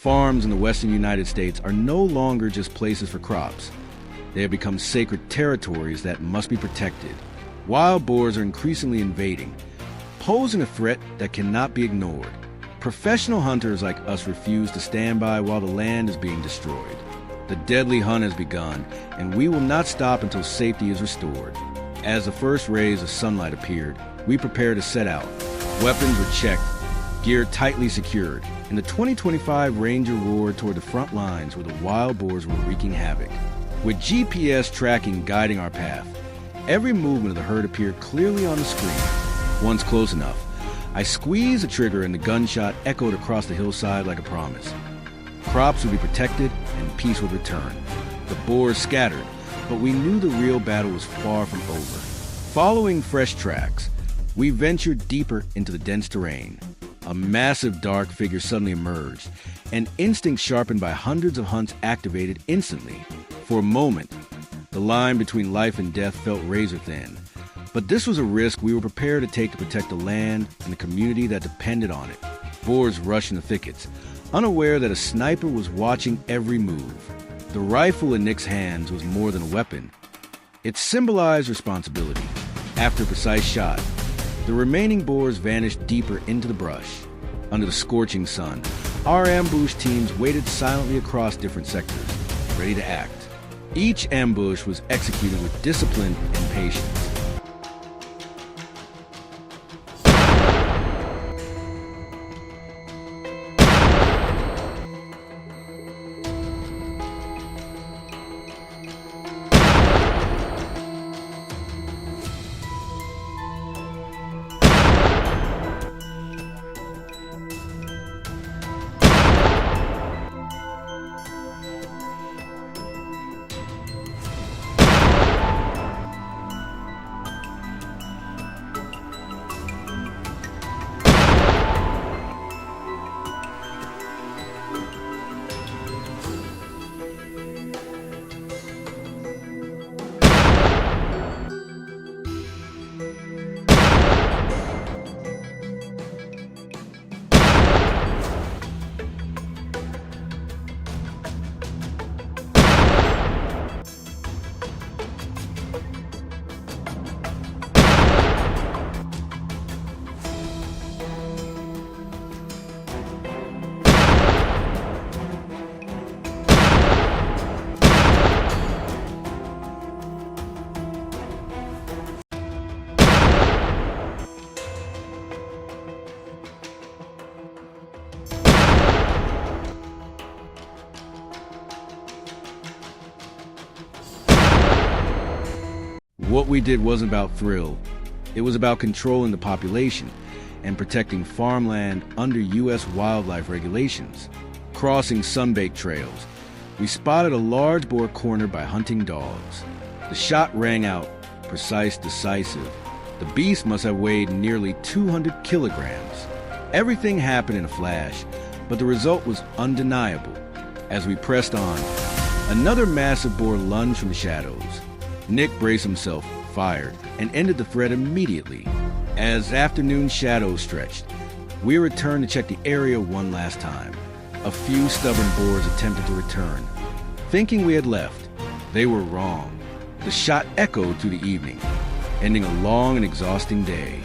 Farms in the western United States are no longer just places for crops. They have become sacred territories that must be protected. Wild boars are increasingly invading, posing a threat that cannot be ignored. Professional hunters like us refuse to stand by while the land is being destroyed. The deadly hunt has begun, and we will not stop until safety is restored. As the first rays of sunlight appeared, we prepared to set out. Weapons were checked, gear tightly secured, and the 2025 Ranger roared toward the front lines where the wild boars were wreaking havoc. With GPS tracking guiding our path, every movement of the herd appeared clearly on the screen. Once close enough, I squeezed the trigger and the gunshot echoed across the hillside like a promise. Crops would be protected and peace would return. The boars scattered, but we knew the real battle was far from over. Following fresh tracks, we ventured deeper into the dense terrain. A massive dark figure suddenly emerged, an instinct sharpened by hundreds of hunts activated instantly. For a moment, the line between life and death felt razor thin. But this was a risk we were prepared to take to protect the land and the community that depended on it. Boars rushed in the thickets, unaware that a sniper was watching every move. The rifle in Nick's hands was more than a weapon. It symbolized responsibility. After a precise shot, the remaining boars vanished deeper into the brush. Under the scorching sun, our ambush teams waited silently across different sectors, ready to act. Each ambush was executed with discipline and patience. What we did wasn't about thrill. It was about controlling the population and protecting farmland under U.S. wildlife regulations. Crossing sun-baked trails, we spotted a large boar cornered by hunting dogs. The shot rang out, precise, decisive. The beast must have weighed nearly 200 kilograms. Everything happened in a flash, but the result was undeniable. As we pressed on, another massive boar lunged from the shadows. Nick braced himself, fired, and ended the threat immediately. As afternoon shadows stretched, we returned to check the area one last time. A few stubborn boars attempted to return, thinking we had left. They were wrong. The shot echoed through the evening, ending a long and exhausting day.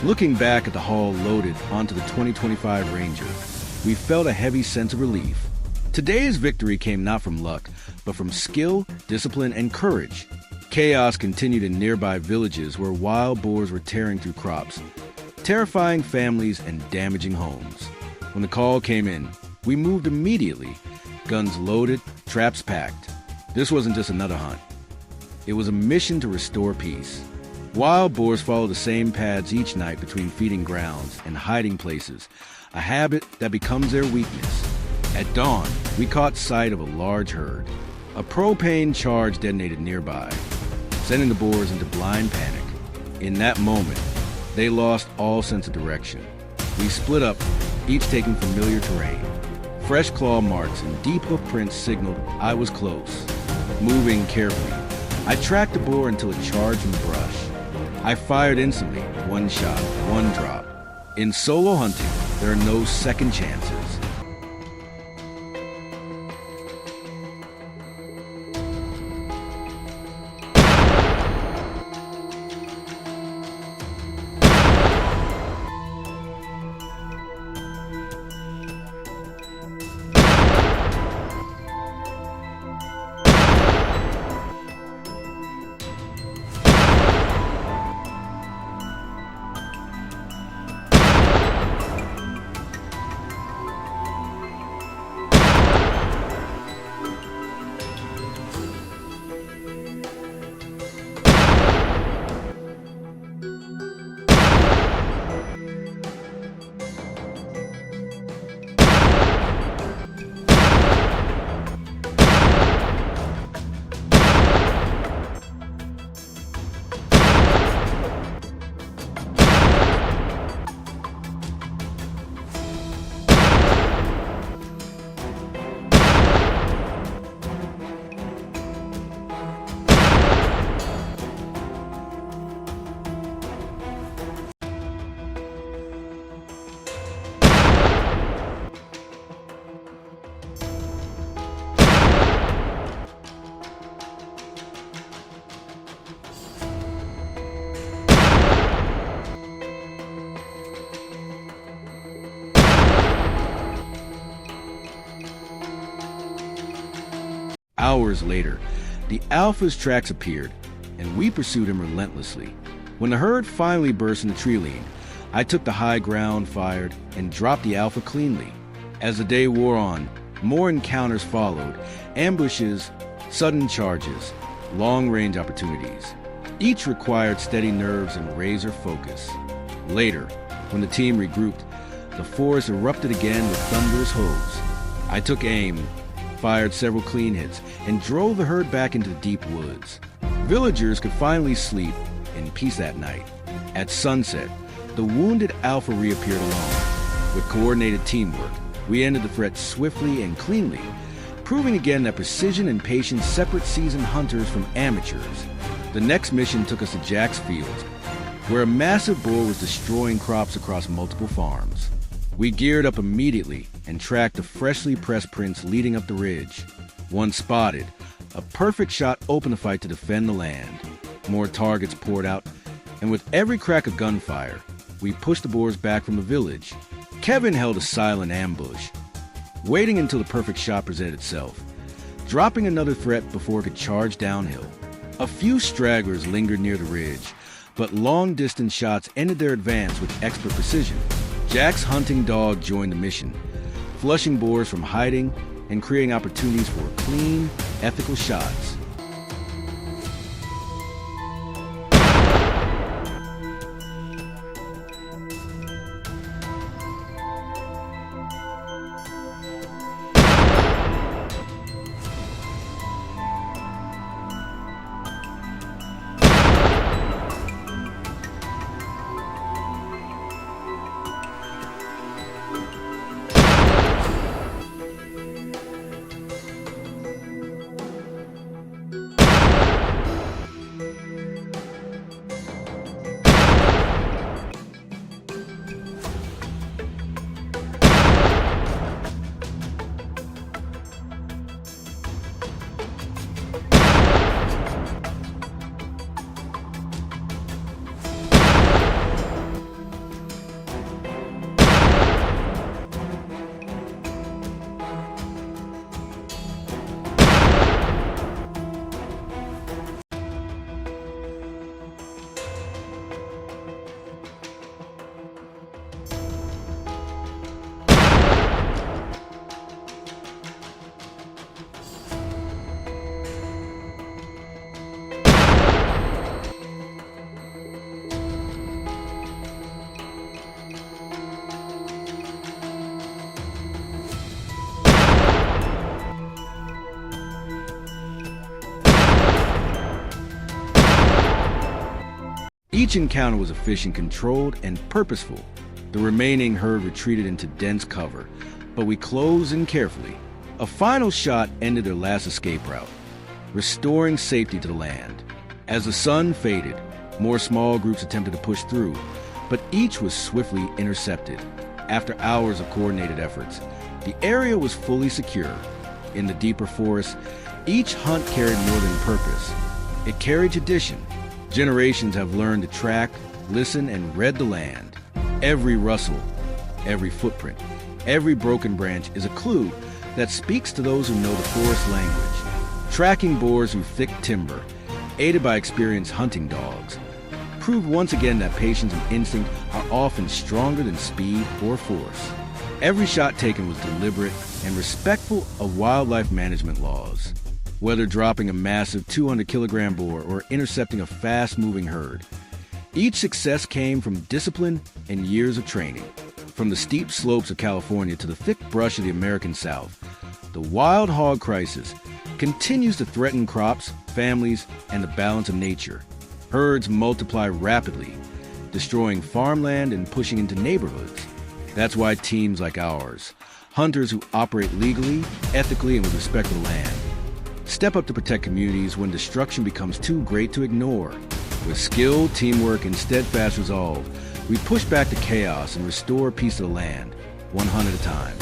Looking back at the haul loaded onto the 2025 Ranger, we felt a heavy sense of relief. Today's victory came not from luck, but from skill, discipline, and courage. Chaos continued in nearby villages where wild boars were tearing through crops, terrifying families and damaging homes. When the call came in, we moved immediately, guns loaded, traps packed. This wasn't just another hunt. It was a mission to restore peace. Wild boars follow the same paths each night between feeding grounds and hiding places, a habit that becomes their weakness. At dawn, we caught sight of a large herd. A propane charge detonated nearby, sending the boars into blind panic. In that moment, they lost all sense of direction. We split up, each taking familiar terrain. Fresh claw marks and deep hoof prints signaled I was close. Moving carefully, I tracked the boar until it charged from the brush. I fired instantly, one shot, one drop. In solo hunting, there are no second chances. Hours later, the alpha's tracks appeared, and we pursued him relentlessly. When the herd finally burst into tree line, I took the high ground, fired, and dropped the alpha cleanly. As the day wore on, more encounters followed, ambushes, sudden charges, long-range opportunities. Each required steady nerves and razor focus. Later, when the team regrouped, the forest erupted again with thunderous hooves. I took aim, fired several clean hits, and drove the herd back into the deep woods. Villagers could finally sleep in peace that night. At sunset, the wounded alpha reappeared alone. With coordinated teamwork, we ended the threat swiftly and cleanly, proving again that precision and patience separate seasoned hunters from amateurs. The next mission took us to Jack's fields, where a massive boar was destroying crops across multiple farms. We geared up immediately and tracked the freshly pressed prints leading up the ridge. Once spotted, a perfect shot opened the fight to defend the land. More targets poured out, and with every crack of gunfire, we pushed the boars back from the village. Kevin held a silent ambush, waiting until the perfect shot presented itself, dropping another threat before it could charge downhill. A few stragglers lingered near the ridge, but long-distance shots ended their advance with expert precision. Jack's hunting dog joined the mission, flushing boars from hiding and creating opportunities for clean, ethical shots. Each encounter was efficient, controlled, and purposeful. The remaining herd retreated into dense cover, but we closed in carefully. A final shot ended their last escape route, restoring safety to the land. As the sun faded, more small groups attempted to push through, but each was swiftly intercepted. After hours of coordinated efforts, the area was fully secure. In the deeper forest, each hunt carried more than purpose. It carried tradition. Generations have learned to track, listen, and read the land. Every rustle, every footprint, every broken branch is a clue that speaks to those who know the forest language. Tracking boars through thick timber, aided by experienced hunting dogs, proved once again that patience and instinct are often stronger than speed or force. Every shot taken was deliberate and respectful of wildlife management laws. Whether dropping a massive 200-kilogram boar or intercepting a fast-moving herd, each success came from discipline and years of training. From the steep slopes of California to the thick brush of the American South, the wild hog crisis continues to threaten crops, families, and the balance of nature. Herds multiply rapidly, destroying farmland and pushing into neighborhoods. That's why teams like ours, hunters who operate legally, ethically, and with respect for the land, step up to protect communities when destruction becomes too great to ignore. With skill, teamwork, and steadfast resolve, we push back the chaos and restore peace to the land, one hunt at a time.